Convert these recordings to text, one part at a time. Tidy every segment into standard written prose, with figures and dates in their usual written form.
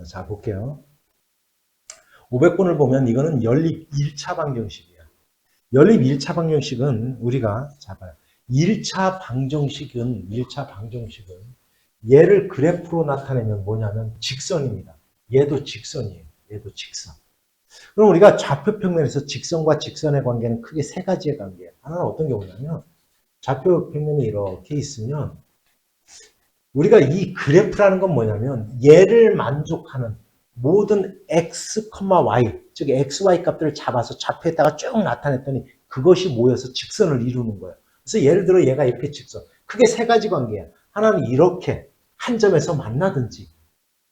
자, 볼게요. 500번을 보면 이거는 연립 1차 방정식이에요. 연립 1차 방정식은 우리가 잡아요. 1차 방정식은 얘를 그래프로 나타내면 뭐냐면 직선입니다. 얘도 직선이에요. 얘도 직선. 그럼 우리가 좌표 평면에서 직선과 직선의 관계는 크게 세 가지의 관계예요. 하나는 어떤 경우냐면 좌표 평면이 이렇게 있으면 우리가 이 그래프라는 건 뭐냐면 얘를 만족하는 모든 x, y, 즉 xy 값들을 잡아서 좌표에다가 쭉 나타냈더니 그것이 모여서 직선을 이루는 거예요. 그래서 예를 들어 얘가 이렇게 직선. 크게 세 가지 관계야. 하나는 이렇게 한 점에서 만나든지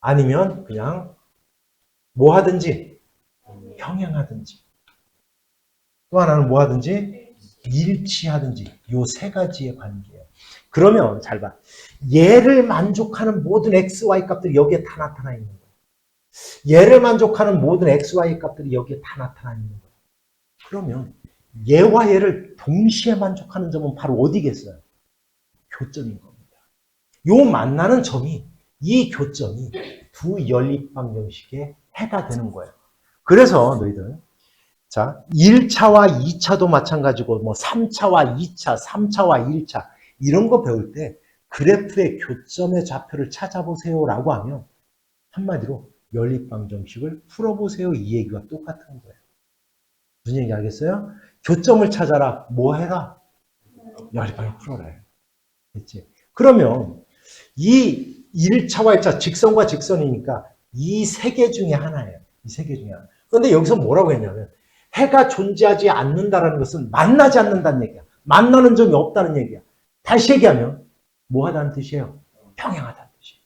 아니면 그냥 뭐 하든지 평행하든지 또 하나는 뭐 하든지 일치하든지 요 세 가지의 관계예요. 그러면 잘 봐. 얘를 만족하는 모든 x, y 값들이 여기에 다 나타나 있는 거예요. 얘를 만족하는 모든 x, y 값들이 여기에 다 나타나 있는 거예요. 그러면 얘와 얘를 동시에 만족하는 점은 바로 어디겠어요? 교점인 겁니다. 요 만나는 점이 이 교점이 두 연립방정식의 해가 되는 거예요. 그래서 너희들 자 1차와 2차도 마찬가지고 뭐 3차와 2차, 3차와 1차 이런 거 배울 때 그래프의 교점의 좌표를 찾아보세요라고 하면 한마디로 연립방정식을 풀어보세요 이 얘기가 똑같은 거예요. 무슨 얘기 알겠어요? 교점을 찾아라. 뭐 해라? 연립방정 풀어라. 됐지? 그러면 이 1차와 1차 직선과 직선이니까 이 세 개 중에 하나예요. 이 세 개 중에 하나. 그런데 여기서 뭐라고 했냐면 해가 존재하지 않는다는 것은 만나지 않는다는 얘기야. 만나는 점이 없다는 얘기야. 다시 얘기하면 뭐 하다는 뜻이에요? 평행하다는 뜻이에요.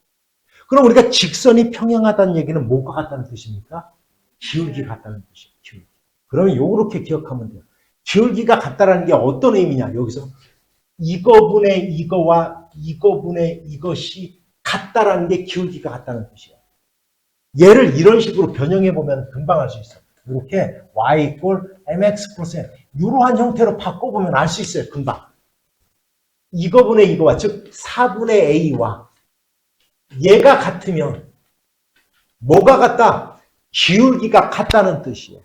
그럼 우리가 직선이 평행하다는 얘기는 뭐가 같다는 뜻입니까? 기울기 같다는 뜻이에요. 기울기. 그러면 요렇게 기억하면 돼요. 기울기가 같다는 게 어떤 의미냐? 여기서 이거분의 이거와 이거분의 이것이 같다라는 게 기울기가 같다는 뜻이에요. 얘를 이런 식으로 변형해 보면 금방 알 수 있어요. 이렇게 y equal mx 플러스 n 이러한 형태로 바꿔보면 알 수 있어요. 금방. 이거분의 이거와 즉 4분의 a와 얘가 같으면 뭐가 같다? 기울기가 같다는 뜻이에요.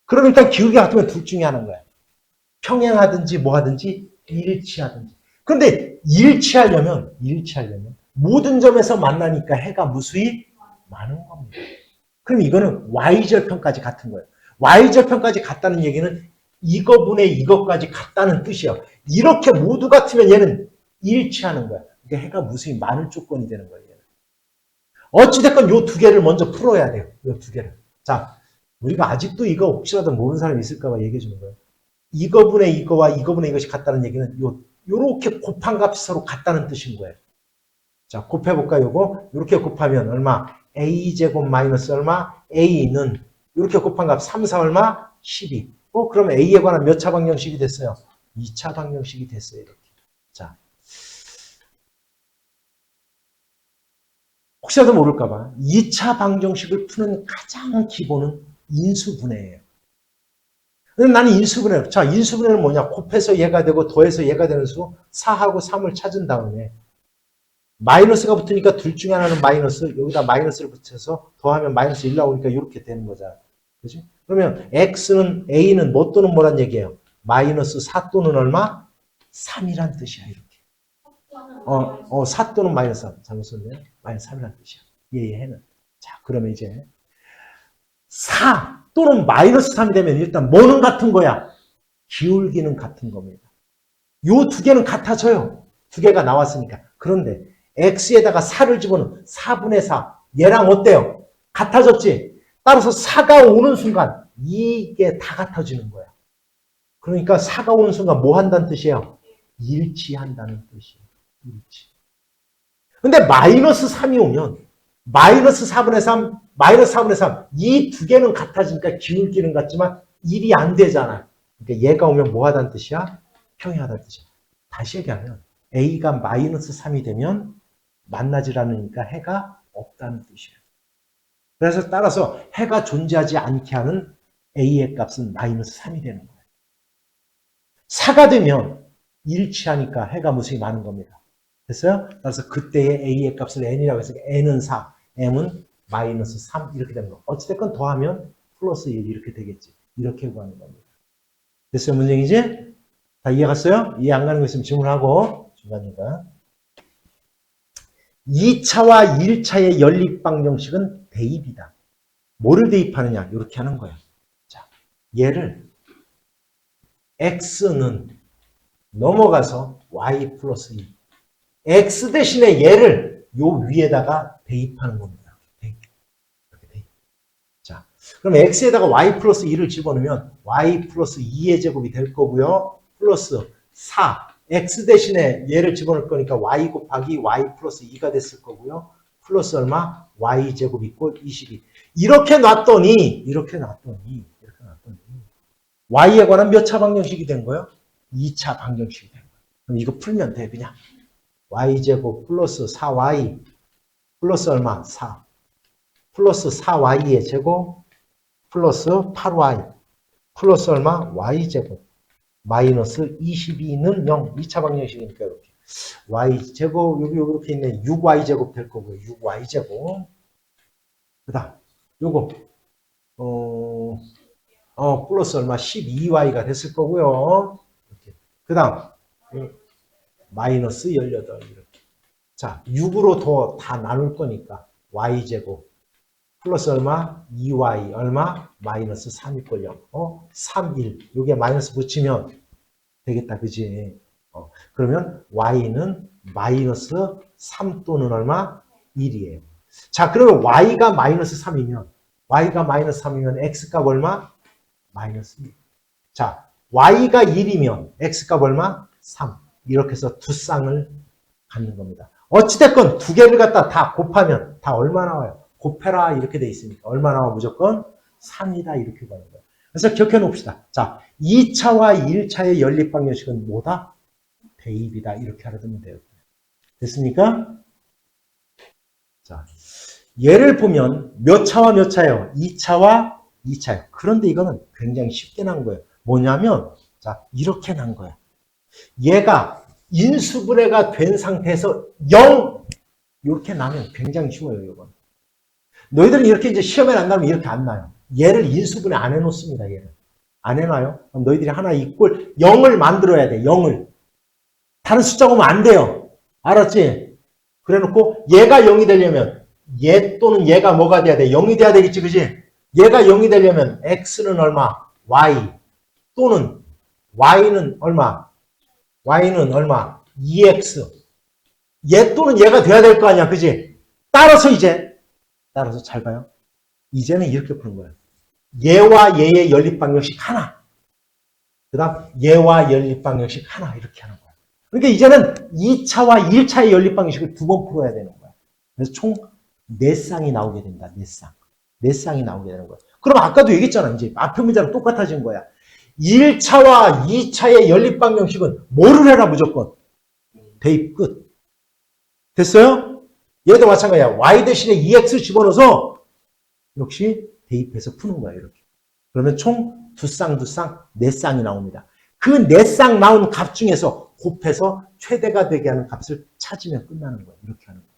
그럼 일단 기울기가 같으면 둘 중에 하나인 거예요. 평행하든지 뭐 하든지 일치하든지. 그런데 일치하려면 모든 점에서 만나니까 해가 무수히 많은 겁니다. 그럼 이거는 y절편까지 같은 거예요. y절편까지 같다는 얘기는 이거분의 이것까지 같다는 뜻이에요. 이렇게 모두 같으면 얘는 일치하는 거야. 그러니까 해가 무수히 많은 조건이 되는 거예요. 어찌됐건 요 두 개를 먼저 풀어야 돼요. 요 두 개를. 자, 우리가 아직도 이거 혹시라도 모르는 사람이 있을까봐 얘기해 주는 거예요. 이거분의 이거와 이거분의 이것이 같다는 얘기는 요렇게 곱한 값이 서로 같다는 뜻인 거예요. 자, 곱해볼까요? 요거? 이렇게 곱하면 얼마? a제곱 마이너스 얼마? a는 이렇게 곱한 값 3, 4 얼마? 12. 그러면 a에 관한 몇 차 방정식이 됐어요? 2차 방정식이 됐어요. 이렇게. 자, 혹시라도 모를까봐 2차 방정식을 푸는 가장 기본은 인수분해예요. 나는 인수분해. 자, 인수분해는 뭐냐? 곱해서 얘가 되고 더해서 얘가 되는 수 4하고 3을 찾은 다음에 마이너스가 붙으니까 둘 중에 하나는 마이너스, 여기다 마이너스를 붙여서 더하면 마이너스 1 나오니까 이렇게 되는 거잖아. 그지? 그러면 x는, a는 뭐 또는 뭐란 얘기예요? 마이너스 4 또는 얼마? 3이란 뜻이야, 이렇게. 4 또는 마이너스 3. 잘못 썼네. 마이너스 3이란 뜻이야. 얘의 해는. 자, 그러면 이제 4 또는 마이너스 3이 되면 일단 뭐는 같은 거야? 기울기는 같은 겁니다. 요 두 개는 같아져요. 두 개가 나왔으니까. 그런데 x에다가 4를 집어넣으면 4분의 4. 얘랑 어때요? 같아졌지? 따라서 4가 오는 순간 이게 다 같아지는 거야. 그러니까 4가 오는 순간 뭐 한다는 뜻이에요? 일치한다는 뜻이에요. 일치. 근데 마이너스 3이 오면 마이너스 4분의 3, 마이너스 4분의 3. 이 두 개는 같아지니까 기울기는 같지만 1이 안 되잖아. 그러니까 얘가 오면 뭐 하다는 뜻이야? 평행하다는 뜻이야. 다시 얘기하면 a가 마이너스 3이 되면 만나질 않으니까 해가 없다는 뜻이에요. 그래서 따라서 해가 존재하지 않게 하는 a의 값은 마이너스 3이 되는 거예요. 4가 되면 일치하니까 해가 무수히 많은 겁니다. 됐어요? 따라서 그때의 a의 값을 n이라고 해서 n은 4, m은 마이너스 3 이렇게 되는 거. 어찌됐건 더하면 플러스 1 이렇게 되겠지. 이렇게 구하는 겁니다. 됐어요? 문제이지? 다 이해 갔어요? 이해 안 가는 거 있으면 질문하고 중간중간. 2차와 1차의 연립 방정식은 대입이다. 뭐를 대입하느냐? 이렇게 하는 거야. 자, 얘를 x는 넘어가서 y 플러스 2. x 대신에 얘를 요 위에다가 대입하는 겁니다. 대입. 이렇게 대입. 자, 그럼 x에다가 y 플러스 2를 집어넣으면 y 플러스 2의 제곱이 될 거고요. 플러스 4. x 대신에 얘를 집어넣을 거니까 y 곱하기 y 플러스 2가 됐을 거고요. 플러스 얼마? y 제곱 있고 22. 이렇게 놨더니 y에 관한 몇 차 방정식이 된 거예요? 2차 방정식이 된 거예요. 그럼 이거 풀면 돼, 그냥. y 제곱 플러스 4y 플러스 얼마? 4. 플러스 4y의 제곱 플러스 8y 플러스 얼마? y 제곱 마이너스 22는 0. 2차 방정식이니까 이렇게. y제곱, 여기 이렇게 있네. 6y제곱 될 거고요. 6y제곱. 그 다음, 요거, 플러스 얼마? 12y가 됐을 거고요. 그 다음, 마이너스 18. 이렇게. 자, 6으로 더 다 나눌 거니까. y제곱. 플러스 얼마? 2y 얼마? 마이너스 3이꼴 0. 3, 1. 요게 마이너스 붙이면 되겠다. 그지? 그러면 y는 마이너스 3 또는 얼마? 1이에요. 자, 그러면 y가 마이너스 3이면 x값 얼마? 마이너스 1. 자, y가 1이면 x값 얼마? 3. 이렇게 해서 두 쌍을 갖는 겁니다. 어찌됐건 두 개를 갖다 다 곱하면 다 얼마 나와요? 곱해라 이렇게 돼 있으니까 얼마 나와? 무조건 3이다 이렇게 가는 거예요. 그래서 기억해 놓읍시다. 자, 2차와 1차의 연립 방정식은 뭐다? 대입이다. 이렇게 알아두면 돼요. 됐습니까? 자, 예를 보면 몇 차와 몇 차예요? 2차와 2차예요. 그런데 이거는 굉장히 쉽게 난 거예요. 뭐냐면 자, 이렇게 난 거예요. 얘가 인수분해가 된 상태에서 0 이렇게 나면 굉장히 쉬워요. 이건. 너희들은 이렇게 이제 시험에 안 나면 이렇게 안 나요. 얘를 인수분해 안 해놓습니다. 얘를. 안 해놔요. 그럼 너희들이 하나 이꼴 0을 만들어야 돼. 0을. 다른 숫자가 오면 안 돼요. 알았지? 그래놓고 얘가 0이 되려면 얘 또는 얘가 뭐가 돼야 돼? 0이 돼야 되겠지. 그지? 얘가 0이 되려면 x는 얼마? y 또는 y는 얼마? y는 얼마? 2x. 얘 또는 얘가 돼야 될 거 아니야. 그지? 따라서 잘 봐요. 이제는 이렇게 푸는 거예요. 얘와 얘의 연립 방정식 하나. 그 다음 얘와 연립 방정식 하나 이렇게 하는 거예요. 그러니까 이제는 2차와 1차의 연립 방정식을 두 번 풀어야 되는 거예요. 그래서 총 4쌍이 나오게 된다. 4쌍. 4쌍이 나오게 되는 거예요. 그럼 아까도 얘기했잖아. 이제 앞표 문제랑 똑같아진 거야. 1차와 2차의 연립 방정식은 뭐를 해라 무조건? 대입 끝. 됐어요? 얘도 마찬가지야. y 대신에 2x 집어넣어서 역시 대입해서 푸는 거야. 이렇게. 그러면 총 두 쌍, 4쌍이 나옵니다. 그 4쌍 나온 값 중에서 곱해서 최대가 되게 하는 값을 찾으면 끝나는 거예요. 이렇게 하는 거예요.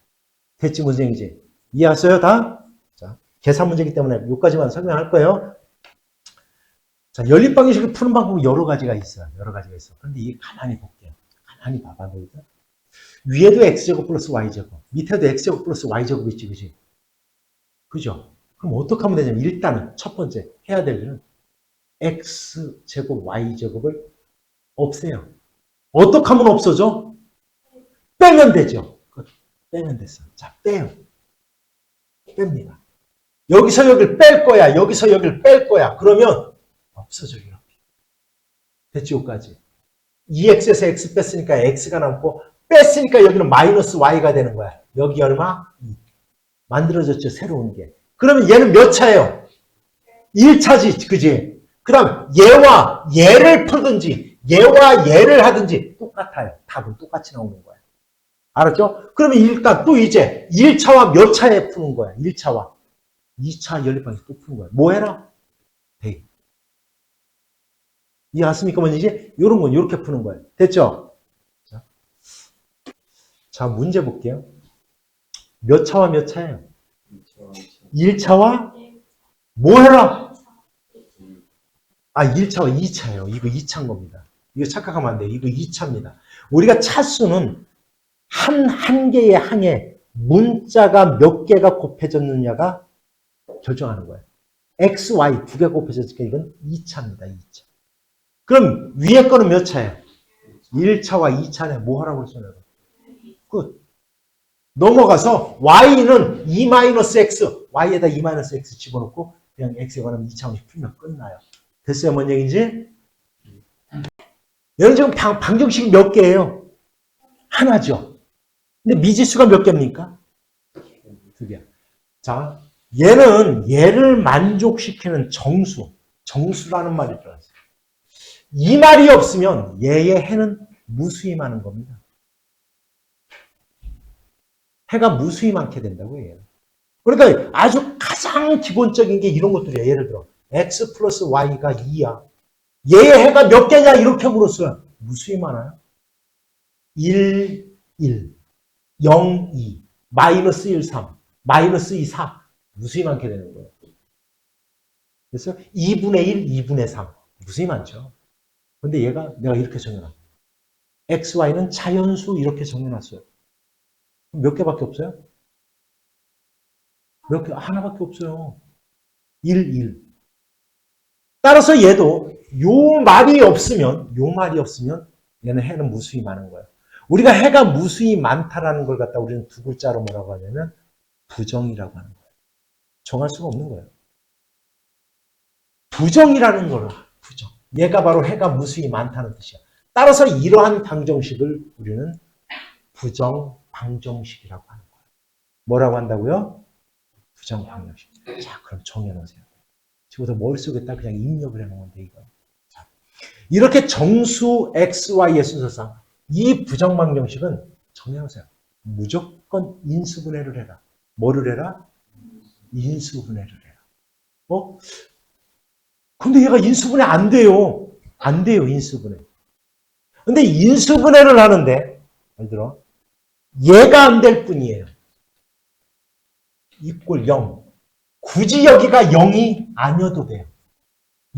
됐지, 문제이지? 이해하세요, 다? 자, 계산 문제이기 때문에 여기까지만 설명할 거예요. 자, 연립 방정식을 푸는 방법은 여러 가지가 있어요. 그런데 이게 가만히 볼게요. 가만히 봐봐, 너희들. 위에도 x제곱 플러스 y제곱, 밑에도 x제곱 플러스 y제곱 있지, 그지? 그죠? 그럼 어떻게 하면 되냐면, 일단은 첫 번째 해야 될 일은 x제곱 y제곱을 없애요. 어떻게 하면 없어져? 빼면 되죠. 빼면 됐어. 자, 빼요. 뺍니다. 여기서 여기를 뺄 거야. 여기서 여기를 뺄 거야. 그러면 없어져, 이렇게. 됐지, 여기까지. 2x에서 x 뺐으니까 x가 남고, 뺐으니까 여기는 마이너스 y가 되는 거야. 여기 얼마? 2. 만들어졌죠, 새로운 게. 그러면 얘는 몇 차예요? 1차지, 그지? 그 다음 얘와 얘를 풀든지 얘와 얘를 하든지 똑같아요. 답은 똑같이 나오는 거야. 알았죠? 그러면 일단 또 이제 1차와 몇 차에 푸는 거야? 1차와 2차 연립방식 또 푸는 거야. 뭐 해라? 대입. 이해하십니까? 뭔지? 이런 건 이렇게 푸는 거예요. 됐죠? 자, 문제 볼게요. 몇 차와 몇 차예요? 1차와 뭐 해라? 아, 1차와 2차예요. 이거 2차인 겁니다. 이거 착각하면 안 돼요. 이거 2차입니다. 우리가 차수는 한 개의 항에 문자가 몇 개가 곱해졌느냐가 결정하는 거예요. X, Y 두 개 곱해졌으니까 이건 2차입니다. 2차. 그럼 위에 거는 몇 차예요? 1차와 2차네. 뭐 하라고 했어요? 끝. 넘어가서 Y는 2-X, Y에다 2-X 집어넣고 그냥 X에 관한 2차원씩 풀면 끝나요. 됐어요? 뭔 얘기인지? 여러분 지금 방정식 몇 개예요? 하나죠. 근데 미지수가 몇 개입니까? 2개. 자, 얘를 만족시키는 정수라는 말이 들어갔어요. 이 말이 없으면 얘의 해는 무수히 많은 겁니다. 해가 무수히 많게 된다고요. 얘는. 그러니까 아주 가장 기본적인 게 이런 것들이에요. 예를 들어 x 플러스 y가 2야. 얘의 해가 몇 개냐 이렇게 물었어요. 무수히 많아요. 1, 1, 0, 2, 마이너스 1, 3, 마이너스 2, 4 무수히 많게 되는 거예요. 그래서 2분의 1, 2분의 3 무수히 많죠. 근데 얘가 내가 이렇게 정해놨어요. x, y는 자연수 이렇게 정해놨어요. 몇 개밖에 없어요? 몇 개? 하나밖에 없어요. 1, 1. 따라서 얘도 요 말이 없으면 얘는 해는 무수히 많은 거예요. 우리가 해가 무수히 많다라는 걸 갖다 우리는 두 글자로 뭐라고 하냐면 부정이라고 하는 거예요. 정할 수가 없는 거예요. 부정이라는 거는 부정. 얘가 바로 해가 무수히 많다는 뜻이야. 따라서 이러한 방정식을 우리는 부정 방정식이라고 하는 거예요. 뭐라고 한다고요? 부정 방정식. 자, 그럼 정해놓으세요. 지금부터 머릿속에다 그냥 입력을 해놓으면 돼, 이거. 자, 이렇게 정수 x, y의 순서상 이 부정 방정식은 정해놓으세요. 무조건 인수분해를 해라. 뭐를 해라? 인수분해를 해라. 근데 얘가 인수분해 안 돼요. 안 돼요, 인수분해. 근데 인수분해를 하는데, 예를 들어, 얘가 안 될 뿐이에요. 이꼴 0. 굳이 여기가 0이 아니어도 돼요.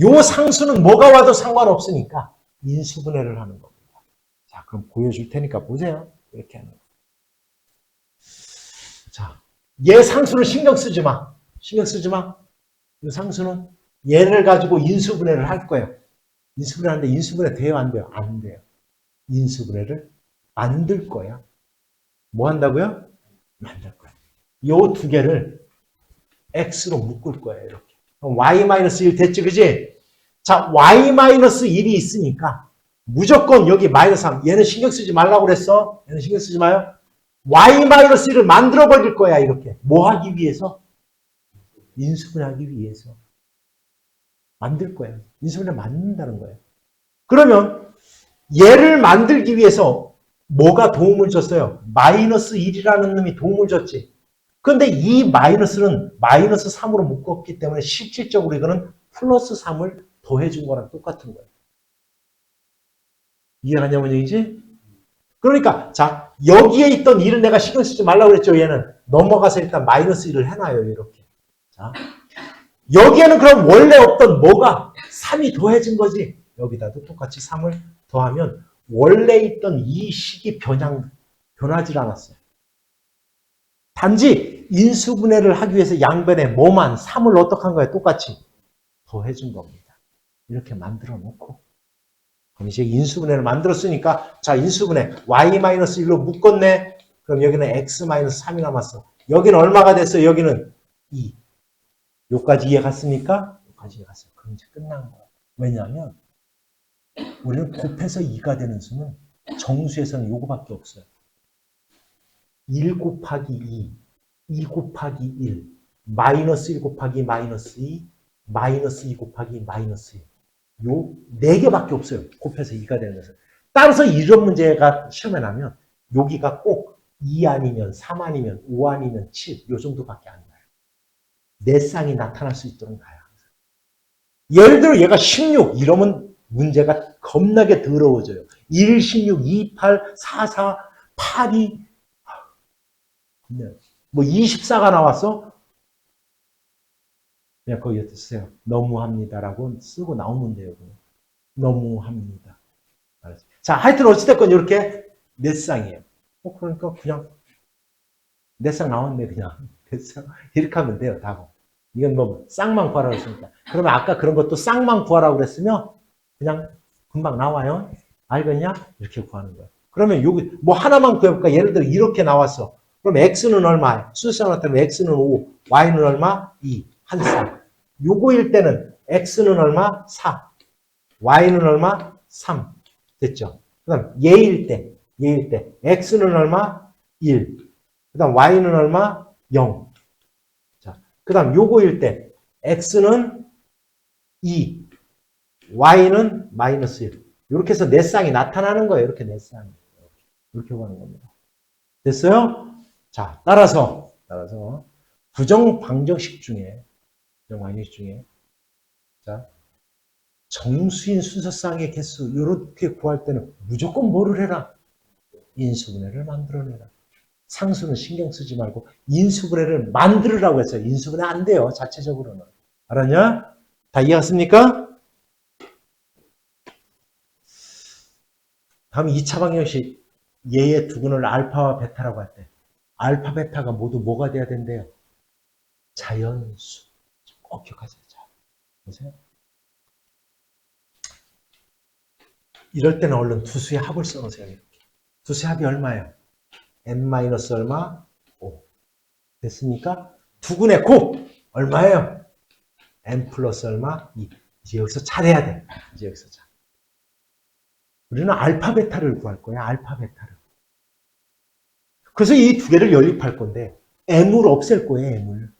요 상수는 뭐가 와도 상관없으니까 인수분해를 하는 겁니다. 자, 그럼 보여줄 테니까 보세요. 이렇게 하는 거. 자, 얘 상수를 신경 쓰지 마. 신경 쓰지 마. 이 상수는 얘를 가지고 인수분해를 할 거예요. 인수분해 하는데 인수분해 돼요? 안 돼요? 안 돼요. 인수분해를 만들 거야. 뭐 한다고요? 만들 거야. 요 두 개를 x로 묶을 거예요. 이렇게. 그럼 y-1 됐지, 그지? 자, y-1이 있으니까 무조건 여기 마이너스 3. 얘는 신경 쓰지 말라고 그랬어. 얘는 신경 쓰지 마요. y-1을 만들어 버릴 거야, 이렇게. 뭐 하기 위해서? 인수분해하기 위해서. 만들 거예요. 인수분해 만든다는 거예요. 그러면 얘를 만들기 위해서 뭐가 도움을 줬어요? 마이너스 1이라는 놈이 도움을 줬지. 그런데 이 마이너스는 마이너스 3으로 묶었기 때문에 실질적으로 이거는 플러스 3을 더해준 거랑 똑같은 거예요. 이해가냐면 얘기지? 그러니까 자, 여기에 있던 1을 내가 신경 쓰지 말라고 그랬죠. 얘는 넘어가서 일단 마이너스 1을 해놔요. 이렇게. 자, 여기에는 그럼 원래 없던 뭐가 3이 더해진 거지. 여기다도 똑같이 3을 더하면 원래 있던 이 식이 변하지 않았어요. 단지 인수분해를 하기 위해서 양변에 뭐만 3을 어떻게 한 거예요? 똑같이 더해준 겁니다. 이렇게 만들어 놓고 그럼 이제 인수분해를 만들었으니까 자, 인수분해 y-1로 묶었네. 그럼 여기는 x-3이 남았어. 여기는 얼마가 됐어요? 여기는 2. 여기까지 이해 갔습니까? 여기까지 이해 갔어요. 그럼 이제 끝난 거예요. 왜냐하면 우리는 곱해서 2가 되는 수는 정수에서는 요거밖에 없어요. 1 곱하기 2, 2 곱하기 1, 마이너스 1 곱하기 마이너스 2, 마이너스 2 곱하기 마이너스 2. 요 4개밖에 없어요. 곱해서 2가 되는 것은. 따라서 이런 문제가 시험에 나면 여기가 꼭 2 아니면 3 아니면 5 아니면 7, 요 정도밖에 안 나요. 4쌍이 나타날 수 있도록 가요. 예를 들어 얘가 16 이러면 문제가 겁나게 더러워져요. 1, 16, 2, 8, 4, 4, 8, 2 뭐 24가 나왔어? 그냥 거기에 쓰세요. 너무합니다라고 쓰고 나오면 돼요. 너무합니다. 알았죠? 자, 하여튼 어찌됐건 이렇게 네 쌍이에요. 그러니까 그냥 네 쌍 나왔네, 그냥. 됐어. 이렇게 하면 돼요, 답은. 이건 뭐 쌍만 구하라고 했으니까. 그러면 아까 그런 것도 쌍만 구하라고 그랬으면 그냥 금방 나와요. 알겠냐? 이렇게 구하는 거예요. 그러면 여기 뭐 하나만 구해볼까? 예를 들어 이렇게 나왔어. 그럼 x는 얼마야? 수식상으로 따르면 x는 5, y는 얼마? 2, 한 쌍. 요거일 때는 x는 얼마? 4, y는 얼마? 3. 됐죠? 그 다음 얘일 때 x는 얼마? 1. 그 다음 y는 얼마? 0. 자, 그 다음 요거일 때 x는 2, y는 마이너스 1. 이렇게 해서 네 쌍이 나타나는 거예요. 이렇게 네 쌍이. 이렇게 구하는 겁니다. 됐어요? 자, 따라서 부정 방정식 중에 자, 정수인 순서쌍의 개수 이렇게 구할 때는 무조건 뭐를 해라? 인수분해를 만들어내라. 상수는 신경 쓰지 말고 인수분해를 만들으라고 했어요. 인수분해 안 돼요. 자체적으로는. 알았냐? 다 이해했습니까? 다음 2차 방정식 얘의 두근을 알파와 베타라고 할 때 알파, 베타가 모두 뭐가 돼야 된대요? 자연수. 꼭 기억하세요. 자, 보세요. 이럴 때는 얼른 두 수의 합을 써놓으세요. 이렇게. 두 수의 합이 얼마예요? n 마이너스 얼마? 5. 됐습니까? 두근의 곱 얼마예요? n 플러스 얼마? 2. 이제 여기서 잘해야 돼. 이제 여기서 잘. 우리는 알파, 베타를 구할 거야. 알파, 베타를. 그래서 이 두 개를 연립할 건데 m을 없앨 거예요. m을.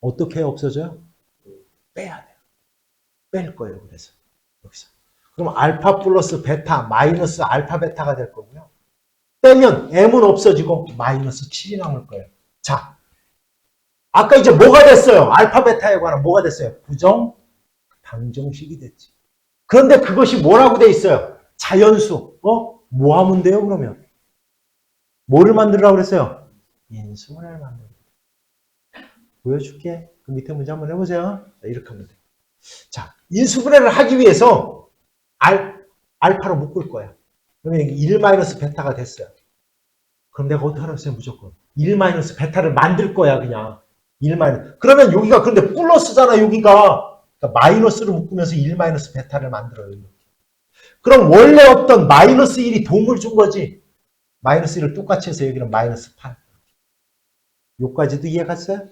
어떻게 없어져요? 빼야 돼요. 뺄 거예요. 그래서 여기서. 그럼 알파 플러스 베타 마이너스 알파 베타가 될 거고요. 빼면 m은 없어지고 마이너스 7이 남을 거예요. 자, 아까 이제 뭐가 됐어요? 알파 베타에 관한 뭐가 됐어요? 부정 방정식이 됐지. 그런데 그것이 뭐라고 돼 있어요? 자연수. 뭐 하면 돼요, 그러면? 뭐를 만들으라고 그랬어요? 인수분해를 만들어. 보여줄게. 그 밑에 문제 한번 해보세요. 자, 이렇게 하면 돼. 자, 인수분해를 하기 위해서 알파로 묶을 거야. 그러면 1-베타가 됐어요. 그럼 내가 어떻게 하라고 했어요? 무조건. 1-베타를 만들 거야, 그냥. 1 그러면 여기가 근데 플러스잖아, 여기가. 그러니까 마이너스를 묶으면서 1-베타를 만들어요. 이렇게. 그럼 원래 없던 마이너스 1이 도움을 준 거지. 마이너스 1을 똑같이 해서 여기는 마이너스 8. 요까지도 이해갔어요?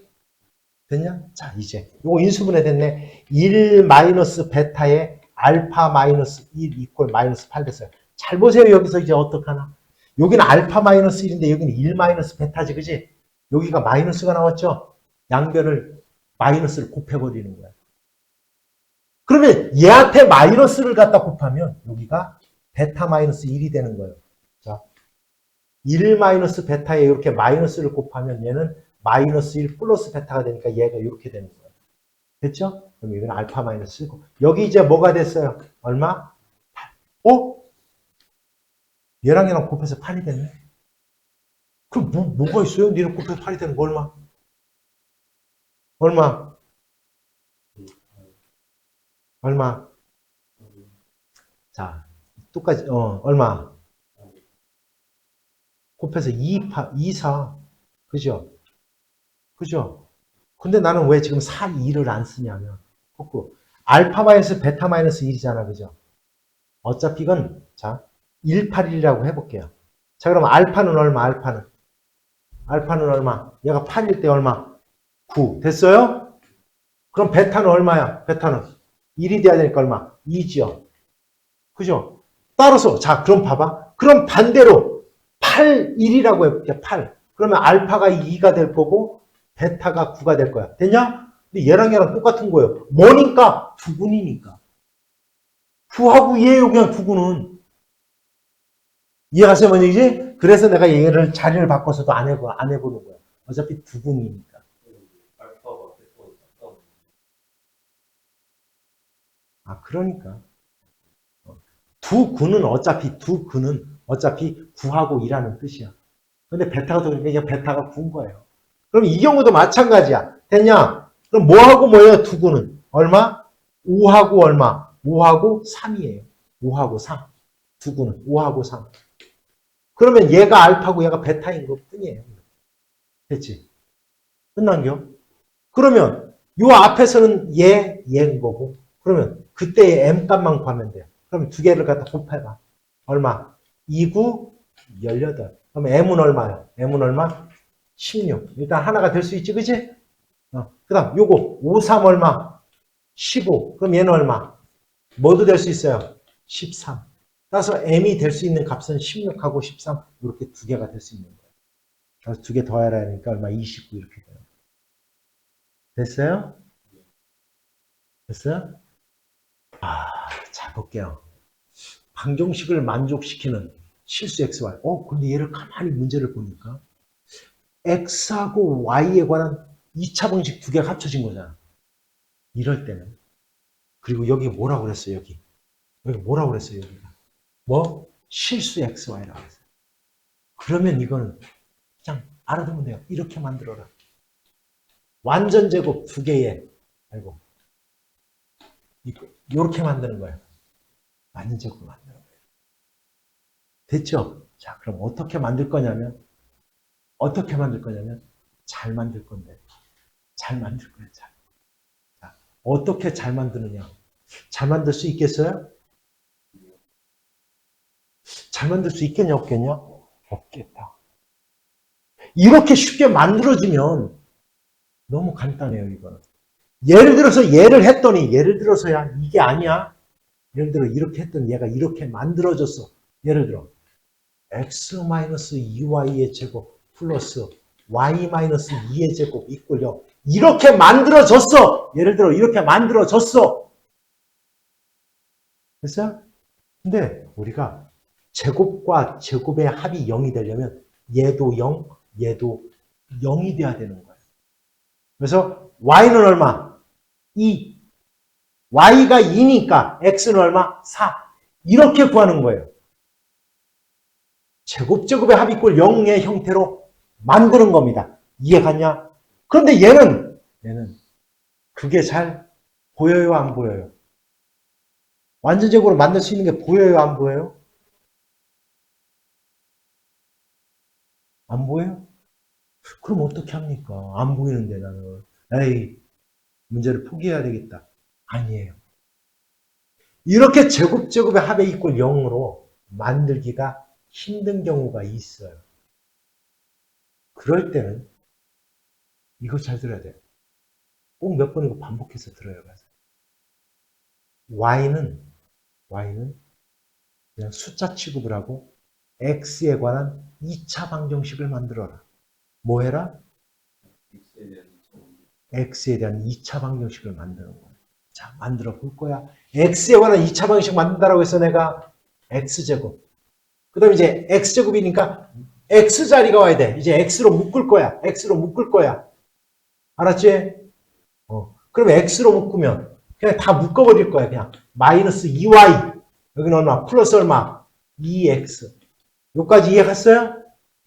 됐냐? 자, 이제 요거 인수분해 됐네. 1-베타에 알파-1 이퀄 마이너스 8 됐어요. 잘 보세요. 여기서 이제 어떡하나. 여기는 알파-1인데 여기는 1-베타지, 그지? 여기가 마이너스가 나왔죠? 양변을 마이너스를 곱해버리는 거야. 그러면 얘한테 마이너스를 갖다 곱하면 여기가 베타-1이 되는 거예요. 자, 1-베타에 이렇게 마이너스를 곱하면 얘는 마이너스 1 플러스 베타가 되니까 얘가 이렇게 되는 거예요. 됐죠? 그럼 이건 알파 마이너스고 여기 이제 뭐가 됐어요? 얼마? 8. 얘랑 얘랑 곱해서 8이 됐네. 그럼 뭐가 있어요? 니랑 곱해서 8이 되는 거 얼마? 얼마? 얼마? 자, 똑같이 얼마? 곱해서 2, 4. 그죠? 그죠? 근데 나는 왜 지금 4, 2를 안 쓰냐면 거꾸로 알파 마이너스 베타 마이너스 1이잖아. 그죠? 어차피 이건 자 1, 8, 1이라고 해볼게요. 자, 그럼 알파는 얼마? 알파는 얼마? 얘가 8일 때 얼마? 9. 됐어요? 그럼 베타는 얼마야? 베타는 1이 돼야 되니까 얼마? 2지요. 그죠? 따라서 자, 그럼 봐봐. 그럼 반대로 8, 1이라고 해볼게. 8. 그러면 알파가 2가 될 거고 베타가 9가 될 거야. 됐냐? 근데 얘랑 똑같은 거예요. 뭐니까? 두근이니까. 9하고 얘예요, 그냥 두근은. 이해가세요, 뭔지? 그래서 내가 얘를 자리를 바꿔서도 안 해보는 거야. 어차피 두근이니까. 아, 그러니까. 두근은 어차피 9하고 2라는 뜻이야. 근데 베타가 더 그러니까 베타가 9인 거예요. 그럼 이 경우도 마찬가지야. 됐냐? 그럼 뭐하고 뭐예요? 두구는 얼마? 5하고 얼마? 5하고 3이에요. 5하고 3. 두구는 5하고 3. 그러면 얘가 알파고 얘가 베타인 것 뿐이에요. 됐지? 끝난겨? 그러면 요 앞에서는 얘인 거고 그러면 그때의 m 값만 구하면 돼요. 그럼 두 개를 갖다 곱해봐. 얼마? 2, 9, 18. 그럼 m은 얼마야? m은 얼마? 16. 일단 하나가 될 수 있지, 그치? 그 다음 요거 5, 3 얼마? 15. 그럼 얘는 얼마? 뭐도 될 수 있어요? 13. 따라서 m이 될 수 있는 값은 16하고 13 이렇게 두 개가 될 수 있는 거예요. 그래서 두 개 더해라 하니까 얼마? 29 이렇게 돼요. 됐어요? 됐어요? 자 볼게요. 방정식을 만족시키는 실수 xy. 근데 얘를 가만히 문제를 보니까 x하고 y에 관한 2차 방식 두 개가 합쳐진 거잖아. 이럴 때는 그리고 여기 뭐라고 그랬어요? 여기 뭐라고 그랬어요? 여기가 뭐? 실수 xy라고 했어요. 그러면 이거는 그냥 알아두면 돼요. 이렇게 만들어라. 완전 제곱 두 개에 아이고 이렇게 만드는 거예요. 완전 제곱 만드는 거예요. 됐죠? 자, 그럼 어떻게 만들 거냐면 잘 만들 건데 잘 만들 거예요. 자, 어떻게 잘 만드느냐? 잘 만들 수 있겠어요? 잘 만들 수 있겠냐 없겠냐? 없겠다. 이렇게 쉽게 만들어지면 너무 간단해요. 이거는. 예를 들어서 얘를 했더니 예를 들어서야 이게 아니야. 예를 들어 이렇게 했더니 얘가 이렇게 만들어졌어. 예를 들어 x-2y의 제곱 플러스 y-2의 제곱 이꼴 0. 이렇게 만들어졌어. 예를 들어 이렇게 만들어졌어. 됐어요? 근데 우리가 제곱과 제곱의 합이 0이 되려면 얘도 0, 얘도 0이 돼야 되는 거예요. 그래서 y는 얼마? 2. y가 2니까 x는 얼마? 4. 이렇게 구하는 거예요. 제곱제곱의 합이 꼴 0의 형태로 만드는 겁니다. 이해갔냐? 그런데 얘는 그게 잘 보여요, 안 보여요? 완전적으로 만들 수 있는 게 보여요, 안 보여요? 안 보여요? 그럼 어떻게 합니까? 안 보이는데 나는. 에이, 문제를 포기해야 되겠다. 아니에요. 이렇게 제곱제곱의 합의 이꼴 0으로 만들기가 힘든 경우가 있어요. 그럴 때는 이거 잘 들어야 돼요. 꼭 몇 번 이거 반복해서 들어요. y는 그냥 숫자 취급을 하고 x에 관한 2차 방정식을 만들어라. 뭐 해라? x에 대한 2차 방정식을 만드는 거예요. 자, 만들어 볼 거야. x에 관한 2차 방정식 만든다라고 해서 내가 x제곱. 그 다음에 이제 x제곱이니까 x자리가 와야 돼. 이제 x로 묶을 거야. x로 묶을 거야. 알았지? 그럼 x로 묶으면 그냥 다 묶어버릴 거야. 그냥 마이너스 2y. 여기는 얼마? 플러스 얼마? 2x. 여기까지 이해갔어요?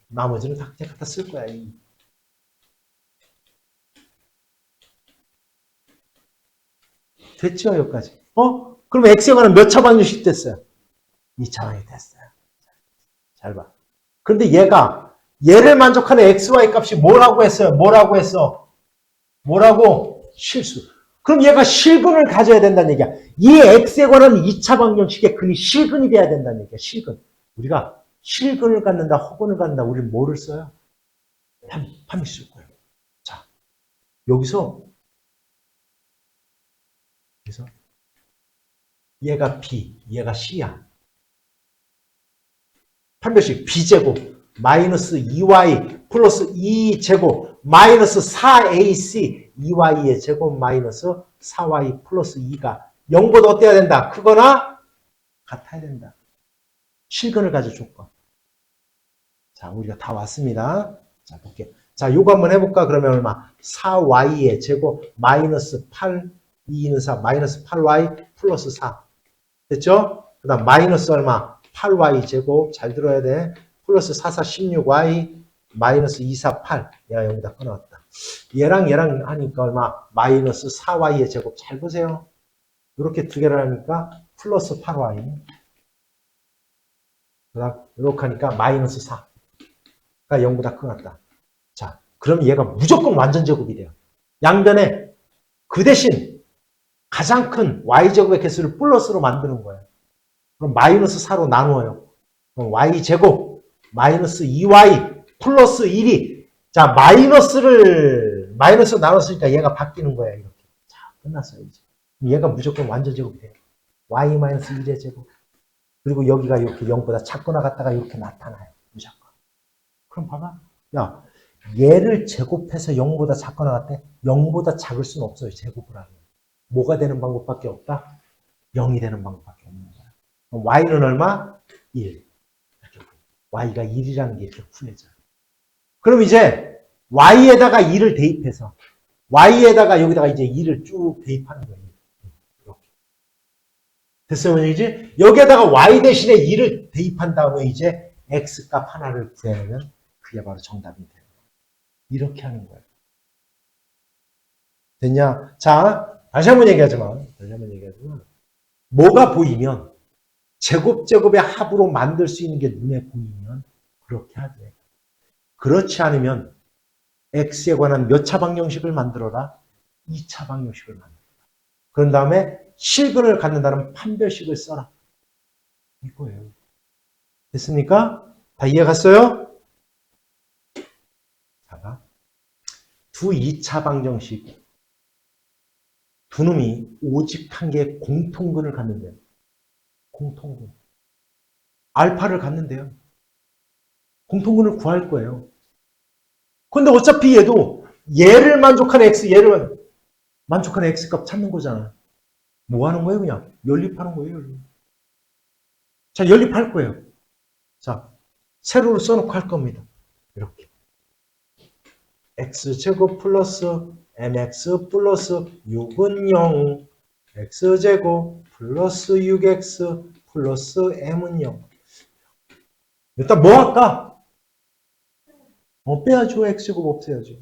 나머지는 다 그냥 갖다 쓸 거야. 됐죠? 여기까지. 그럼 x에 관한 몇 차 방정식 됐어요? 2차 방정식 됐어요. 잘 봐. 그런데 얘를 만족하는 xy 값이 뭐라고 했어요? 뭐라고? 실수. 그럼 얘가 실근을 가져야 된다는 얘기야. 이 x에 관한 2차 방정식의 근이 실근이 돼야 된다는 얘기야. 실근. 우리가 실근을 갖는다, 허근을 갖는다. 우리는 뭐를 써요? 함이 쓸 거예요. 자, 여기서 얘가 b, 얘가 c야. 판별식 b제곱 마이너스 2y 플러스 2제곱 마이너스 4ac 2y의 제곱 마이너스 4y 플러스 2가 0보다 어때야 된다? 크거나 같아야 된다. 실근을 가져 조건. 자, 우리가 다 왔습니다. 자, 볼게요. 자, 요거 한번 해볼까? 그러면 얼마? 4y의 제곱 마이너스 8, 2는 4, 마이너스 8y 플러스 4. 됐죠? 그 다음 마이너스 얼마? 8y 제곱 잘 들어야 돼. 플러스 4, 4, 16y 마이너스 2, 4, 8. 야, 여기다 꺼놨다. 얘랑 얘랑 하니까 얼마? 마이너스 4y의 제곱. 잘 보세요. 이렇게 두 개를 하니까 플러스 8y. 그다음 이렇게 하니까 마이너스 4. 가 0보다 큰 것 같다. 자, 그럼 얘가 무조건 완전 제곱이 돼요. 양변에 그 대신 가장 큰 y제곱의 개수를 플러스로 만드는 거예요. 그럼 마이너스 4로 나누어요. 그럼 y제곱 마이너스 2y 플러스 1이 자 마이너스로 나눴으니까 얘가 바뀌는 거예요. 이렇게. 자, 끝났어요. 이제. 얘가 무조건 완전 제곱이 돼요. y 마이너스 1의 제곱. 그리고 여기가 이렇게 0보다 작거나 같다가 이렇게 나타나요. 무조건. 그럼 봐봐. 야, 얘를 제곱해서 0보다 작거나 같대? 0보다 작을 수는 없어요. 제곱을 하면. 뭐가 되는 방법밖에 없다? 0이 되는 방법밖에 없는 거야. 그럼 y는 얼마? 1. 이렇게 y가 1이라는 게 이렇게 풀려져요. 그럼 이제 y에다가 2를 대입해서 y에다가 여기다가 이제 2를 쭉 대입하는 거예요. 이렇게. 됐어요, 이제? 여기에다가 y 대신에 2를 대입한 다음에 이제 x 값 하나를 구해내면 그게 바로 정답이 돼요. 이렇게 하는 거예요. 됐냐? 자, 다시 한번 얘기하지만 뭐가 보이면 제곱의 합으로 만들 수 있는 게 눈에 보이면 그렇게 하되 그렇지 않으면 x에 관한 몇 차 방정식을 만들어라? 2차 방정식을 만들어라. 그런 다음에 실근을 갖는다는 판별식을 써라. 이거예요. 됐습니까? 다 이해 갔어요? 자, 두 2차 방정식 두 놈이 오직 한 개의 공통근을 갖는데요. 공통근. 알파를 갖는데요. 공통근을 구할 거예요. 근데 어차피 얘를 만족하는 x, 얘를 만족하는 x값 찾는 거잖아. 뭐 하는 거예요? 그냥 연립하는 거예요. 연립. 자, 연립할 거예요. 자, 세로로 써놓고 할 겁니다. 이렇게. x제곱 플러스 mx 플러스 6은 0, x제곱 플러스 6x 플러스 m은 0. 일단 뭐 할까? 빼야죠. x제곱 없애야죠.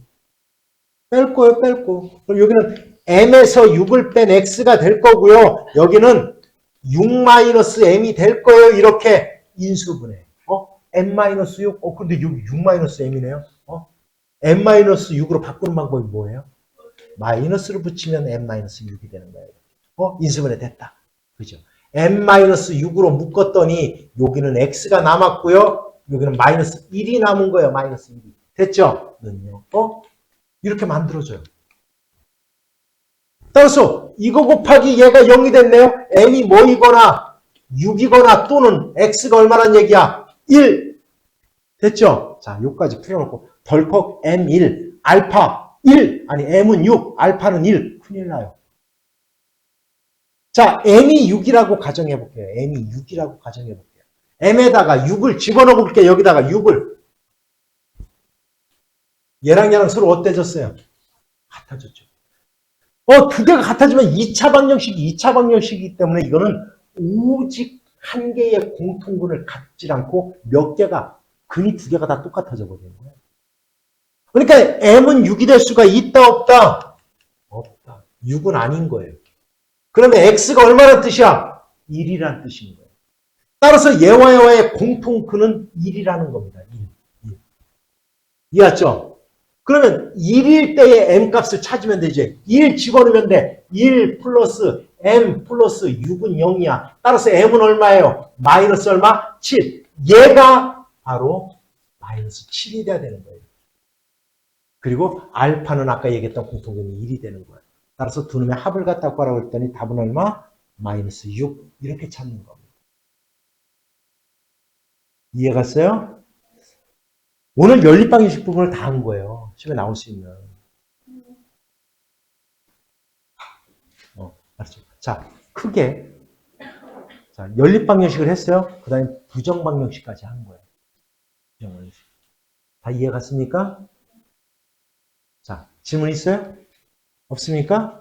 뺄 거예요. 뺄 거. 그럼 여기는 m에서 6을 뺀 x가 될 거고요. 여기는 6-m이 될 거예요. 이렇게 인수분해. m-6? 근데 6-m이네요. m-6으로 바꾸는 방법이 뭐예요? 마이너스를 붙이면 m-6이 되는 거예요. 인수분해 됐다. 그죠? m-6으로 묶었더니 여기는 x가 남았고요. 여기는 마이너스 1이 남은 거예요. 마이너스 1이. 됐죠? 는요. 이렇게 만들어줘요. 따라서 이거 곱하기 얘가 0이 됐네요. m이 뭐이거나 6이거나 또는 x가 얼마란 얘기야? 1. 됐죠? 자, 여기까지 풀어놓고 덜컥 m1, 알파 1. 아니 m은 6, 알파는 1. 큰일 나요. 자, m이 6이라고 가정해볼게요. m이 6이라고 가정해볼게요. m에다가 6을 집어넣어 볼게요. 여기다가 6을. 얘랑 서로 어때졌어요? 같아졌죠. 두 개가 같아지면 2차 방정식이기 때문에 이거는 오직 한 개의 공통근을 갖지 않고 몇 개가, 근이 두 개가 다 똑같아져 버리는 거예요. 그러니까 m은 6이 될 수가 있다, 없다? 없다. 6은 아닌 거예요. 그러면 x가 얼마란 뜻이야? 1이란 뜻인 거예요. 따라서 얘와 얘와의 공통근은 1이라는 겁니다. 1. 이해했죠? 그러면 1일 때의 m값을 찾으면 되지. 1 집어넣으면 돼. 1 플러스 m 플러스 6은 0이야. 따라서 m은 얼마예요? 마이너스 얼마? 7. 얘가 바로 마이너스 7이 돼야 되는 거예요. 그리고 알파는 아까 얘기했던 공통근이 1이 되는 거예요. 따라서 두 놈의 합을 갖다 구하라고 했더니 답은 얼마? 마이너스 6. 이렇게 찾는 겁니다. 이해 갔어요? 오늘 연립방정식 부분을 다 한 거예요. 시험에 나올 수 있는. 알았죠? 자, 크게. 자, 연립방정식을 했어요. 그 다음에 부정방정식까지 한 거예요. 부정방정식. 다 이해 갔습니까? 자, 질문 있어요? 없습니까?